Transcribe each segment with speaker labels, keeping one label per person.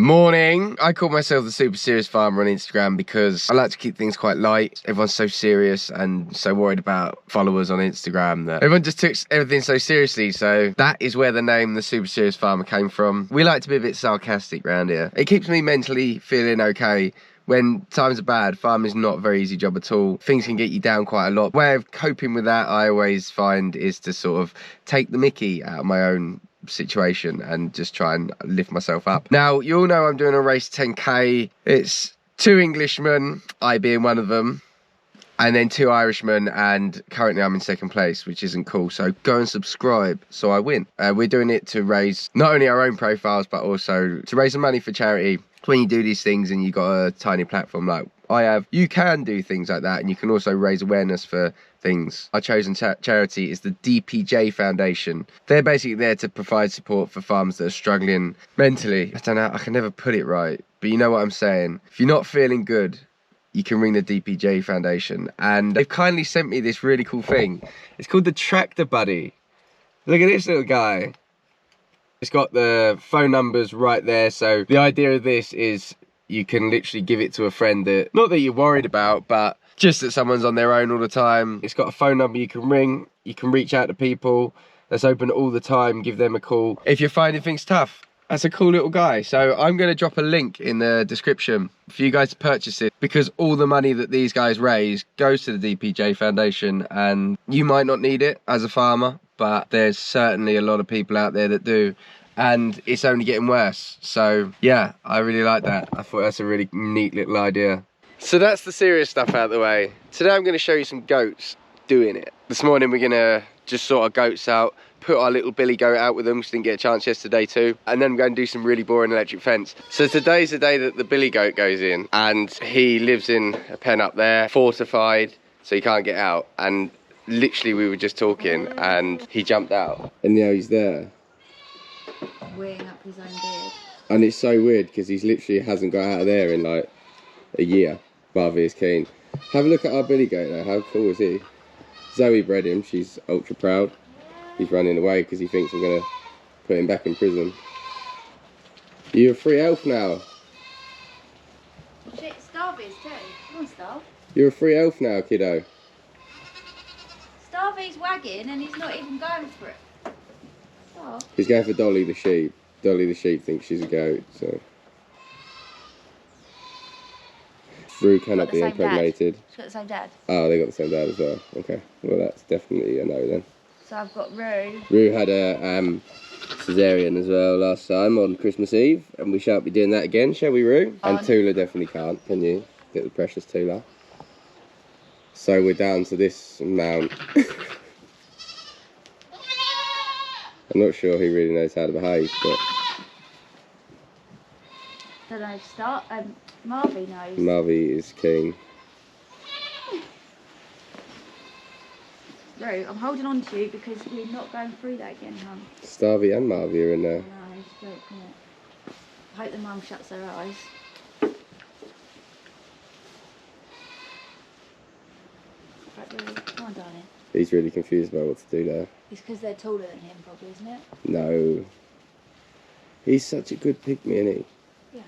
Speaker 1: Morning. I call myself the super serious farmer on Instagram because I like to keep things quite light. Everyone's so serious and so worried about followers on Instagram that everyone just takes everything so seriously. So that is where the name the super serious farmer came from. We like to be a bit sarcastic around here. It keeps me mentally feeling okay. When times are bad, farming is not a very easy job at all. Things can get you down quite a lot. The way of coping with that, I always find, is to sort of take the mickey out of my own situation and just try and lift myself up. Now, you all know I'm doing a race 10k. It's 2 Englishmen, I being one of them, and then 2 Irishmen, and currently I'm in 2nd place, which isn't cool. So go and subscribe so I win. We're doing it to raise not only our own profiles, but also to raise some money for charity. When you do these things and you've got a tiny platform like I have, you can do things like that, and you can also raise awareness for things. Our chosen charity is the DPJ Foundation. They're basically there to provide support for farmers that are struggling mentally. I don't know, I can never put it right, but you know what I'm saying. If you're not feeling good, you can ring the DPJ Foundation, and they've kindly sent me this really cool thing. It's called the Tractor Buddy. Look at this little guy. It's got the phone numbers right there. So the idea of this is you can literally give it to a friend that, not that you're worried about, but just that someone's on their own all the time. It's got a phone number you can ring. You can reach out to people. That's open all the time. Give them a call if you're finding things tough. That's a cool little guy. So I'm going to drop a link in the description for you guys to purchase it, because all the money that these guys raise goes to the DPJ Foundation, and you might not need it as a farmer, but there's certainly a lot of people out there that do, and it's only getting worse. So yeah, I really like that. I thought that's a really neat little idea. So that's the serious stuff out of the way. Today I'm going to show you some goats doing it. This morning we're going to just sort our goats out, put our little billy goat out with them, because we didn't get a chance yesterday too, and then we're going to do some really boring electric fence. So today's the day that the billy goat goes in, and he lives in a pen up there, fortified, so he can't get out. And literally we were just talking and he jumped out, and now he's there
Speaker 2: weighing up his own beard.
Speaker 1: And it's so weird because he's literally hasn't got out of there in like a year. Marvy is keen. Have a look at our billy goat though. How cool is he? Zoe bred him. She's ultra proud. He's running away because he thinks I'm gonna put him back in prison. You're a free elf now.
Speaker 2: Shit, Starvy's too. Come on, Starv.
Speaker 1: You're a free elf now, kiddo.
Speaker 2: Starvy's wagging and he's not even going for it. Starv.
Speaker 1: He's going for Dolly the sheep. Dolly the sheep thinks she's a goat, so. Rue cannot be impregnated.
Speaker 2: She's got the same dad.
Speaker 1: Oh, they got the same dad as well. Okay, well that's definitely a no then.
Speaker 2: So I've got Rue.
Speaker 1: Rue had a cesarean as well last time on Christmas Eve, and we shan't be doing that again, shall we, Rue? And Tula definitely can't, can you? Get the precious Tula. So we're down to this amount. I'm not sure he really knows how to behave, but...
Speaker 2: Don't know, Marvy knows.
Speaker 1: Marvy is keen.
Speaker 2: Rue, I'm holding on to you because we're not going through that again, hon.
Speaker 1: Starvy and Marvy are in there.
Speaker 2: No, it's a joke, isn't it? I hope the mum shuts her eyes. Right, Rue, come on, darling.
Speaker 1: He's really confused about what to do there.
Speaker 2: It's because they're taller than him, probably, isn't it?
Speaker 1: No. He's such a good pygmy, isn't he?
Speaker 2: Yeah.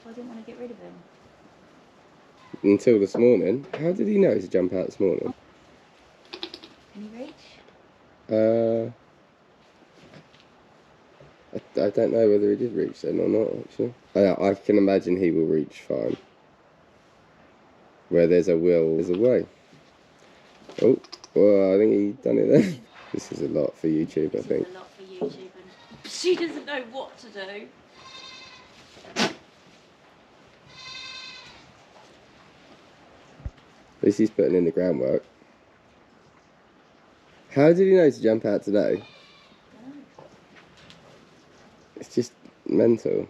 Speaker 2: So I didn't want to get rid of him.
Speaker 1: Until this morning. How did he know to jump out this morning?
Speaker 2: Can he reach?
Speaker 1: I don't know whether he did reach then or not, actually. I can imagine he will reach fine. Where there's a will, there's a way. Oh, well, I think he done it there. This is a lot for YouTube, I think.
Speaker 2: This is a lot for YouTube, and she doesn't know what to do.
Speaker 1: At least he's putting in the groundwork. How did he know to jump out today? It's just mental.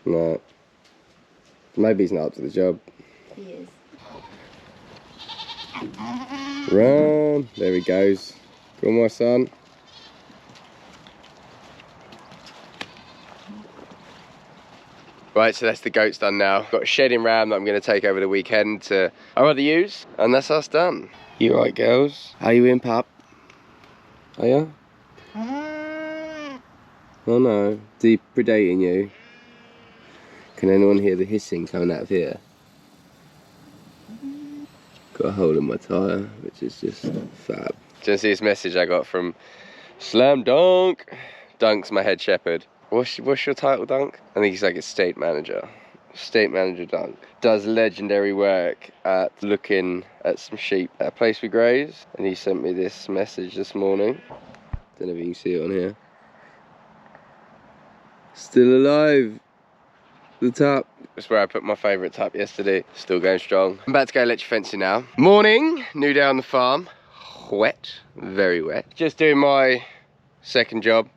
Speaker 1: No. Maybe he's not up to the job.
Speaker 2: He is.
Speaker 1: Run! There he goes. Go on, my son. Right, so that's the goats done now. Got a shedding ram that I'm going to take over the weekend to our other ewes, and that's us done. You right, girls? How you in, pup? Are you? Oh no, is he predating you? Can anyone hear the hissing coming out of here? Got a hole in my tyre, which is just fab. Do you see this message I got from Slam Dunk? Dunk's my head shepherd. What's your title, Dunk? I think he's like a estate manager. Estate manager Dunk. Does legendary work at looking at some sheep at a place we graze. And he sent me this message this morning. Don't know if you can see it on here. Still alive. The tap. That's where I put my favourite tap yesterday. Still going strong. I'm about to go electric fencing now. Morning, new day on the farm. Wet, very wet. Just doing my second job.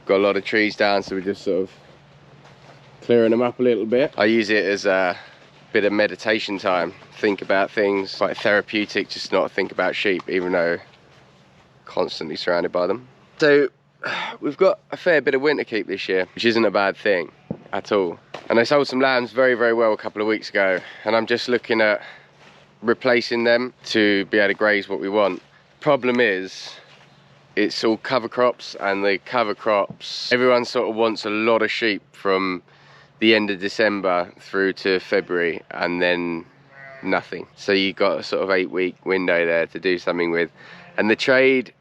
Speaker 1: Got a lot of trees down, so we're just sort of clearing them up a little bit. I use it as a bit of meditation time. Think about things, quite therapeutic, just not think about sheep, even though constantly surrounded by them. So we've got a fair bit of winter keep this year, which isn't a bad thing at all. And I sold some lambs very, very well a couple of weeks ago, and I'm just looking at replacing them to be able to graze what we want. Problem is, it's all cover crops, and the cover crops, everyone sort of wants a lot of sheep from the end of December through to February, and then nothing. So you've got a sort of 8-week window there to do something with. And the trade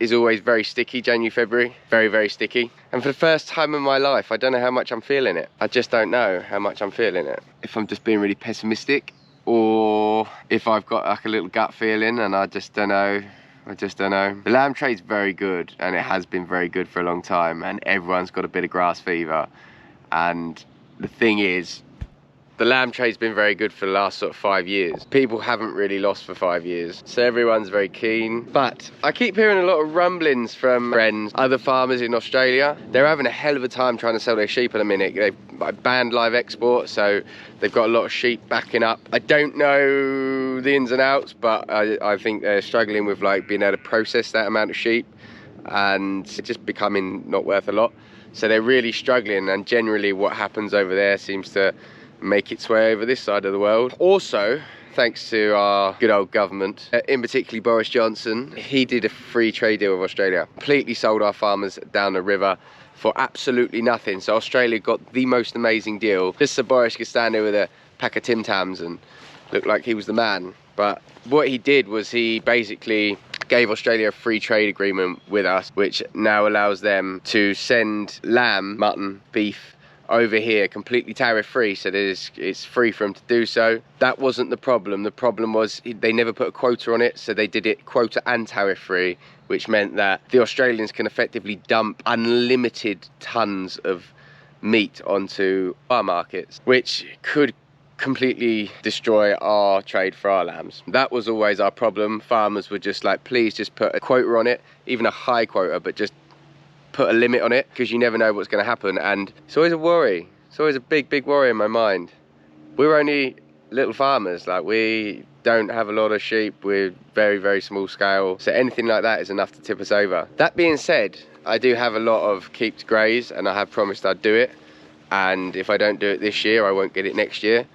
Speaker 1: is always very sticky, January, February, very, very sticky. And for the first time in my life, I don't know how much I'm feeling it. I just don't know how much I'm feeling it. If I'm just being really pessimistic, or if I've got like a little gut feeling, and I just don't know. I just don't know. The lamb trade's very good, and it has been very good for a long time, and everyone's got a bit of grass fever. And the thing is, the lamb trade's been very good for the last sort of 5 years. People haven't really lost for 5 years, so everyone's very keen. But I keep hearing a lot of rumblings from friends, other farmers in Australia. They're having a hell of a time trying to sell their sheep at a minute. They've banned live export, so they've got a lot of sheep backing up. I don't know the ins and outs, but I think they're struggling with like being able to process that amount of sheep, and it's just becoming not worth a lot. So they're really struggling, and generally what happens over there seems to make its way over this side of the world. Also, thanks to our good old government, in particular Boris Johnson, he did a free trade deal with Australia. Completely sold our farmers down the river for absolutely nothing. So Australia got the most amazing deal, just so Boris could stand there with a pack of Tim Tams and look like he was the man. But what he did was he basically gave Australia a free trade agreement with us, which now allows them to send lamb, mutton, beef over here completely tariff free, so it's free for them to do so. That wasn't the problem. The problem was they never put a quota on it, so they did it quota and tariff free, which meant that the Australians can effectively dump unlimited tons of meat onto our markets, which could completely destroy our trade for our lambs. That was always our problem. Farmers were just like, please just put a quota on it, even a high quota, but just put a limit on it, because you never know what's going to happen. And it's always a worry. It's always a big worry in my mind. We're only little farmers, like we don't have a lot of sheep. We're very small scale, so anything like that is enough to tip us over. That being said, I do have a lot of keep to graze, and I have promised I'd do it, and if I don't do it this year, I won't get it next year.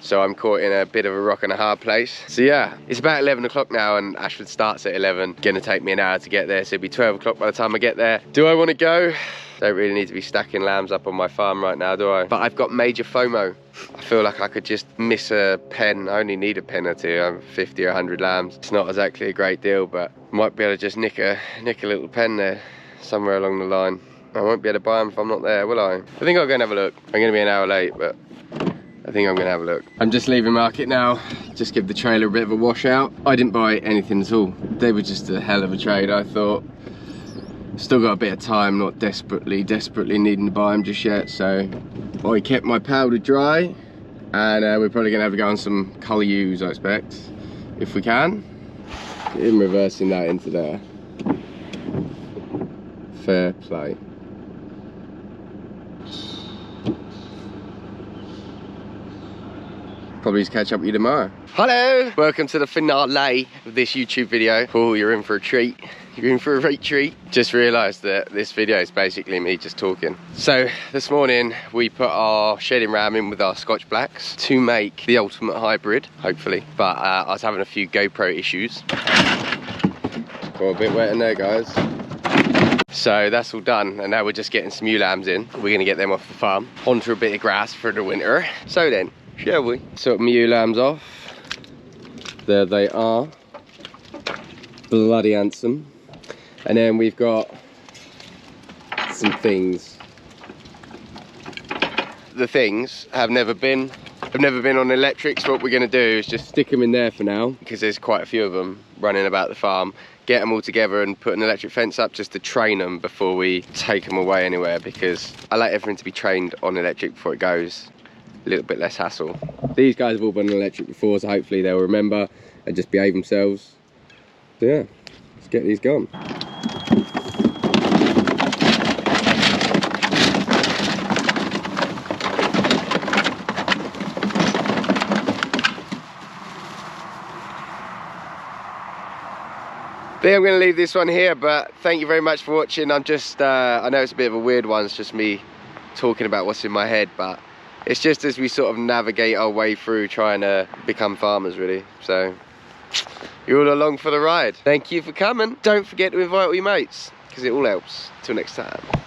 Speaker 1: So I'm caught in a bit of a rock and a hard place. So yeah, it's about 11 o'clock now, and Ashford starts at 11. Gonna take me an hour to get there, so it'll be 12 o'clock by the time I get there. Do I want to go? Don't really need to be stacking lambs up on my farm right now, do I? But I've got major FOMO. I feel like I could just miss a pen. I only need a pen or two. I'm 50 or 100 lambs. It's not exactly a great deal, but I might be able to just nick a little pen there somewhere along the line. I won't be able to buy them if I'm not there, will I? I think I'll go and have a look. I'm gonna be an hour late, but I think I'm gonna have a look. I'm just leaving market now. Just give the trailer a bit of a wash out. I didn't buy anything at all. They were just a hell of a trade, I thought. Still got a bit of time, not desperately needing to buy them just yet. So I kept my powder dry, and we're probably gonna have to go on some colour use, I expect, if we can. In reversing that into there. Fair play. Probably just catch up with you tomorrow. Hello! Welcome to the finale of this YouTube video. Oh, you're in for a treat. You're in for a great treat. Just realised that this video is basically me just talking. So this morning we put our shedding ram in with our Scotch Blacks to make the ultimate hybrid, hopefully. But I was having a few GoPro issues. Got a bit wet in there, guys. So that's all done, and now we're just getting some ewe lambs in. We're gonna get them off the farm onto a bit of grass for the winter. So then, shall we? Sort my ewe lambs off. There they are. Bloody handsome. And then we've got some things. The things have never been on electric, so what we're going to do is just stick them in there for now, because there's quite a few of them running about the farm. Get them all together and put an electric fence up just to train them before we take them away anywhere, because I like everything to be trained on electric before it goes. A little bit less hassle. These guys have all been on electric before, so hopefully they'll remember and just behave themselves. So yeah, let's get these going. I think I'm going to leave this one here, but thank you very much for watching. I'm just, I know it's a bit of a weird one, it's just me talking about what's in my head, but it's just as we sort of navigate our way through trying to become farmers, really. So, you're all along for the ride. Thank you for coming. Don't forget to invite all your mates, because it all helps. Till next time.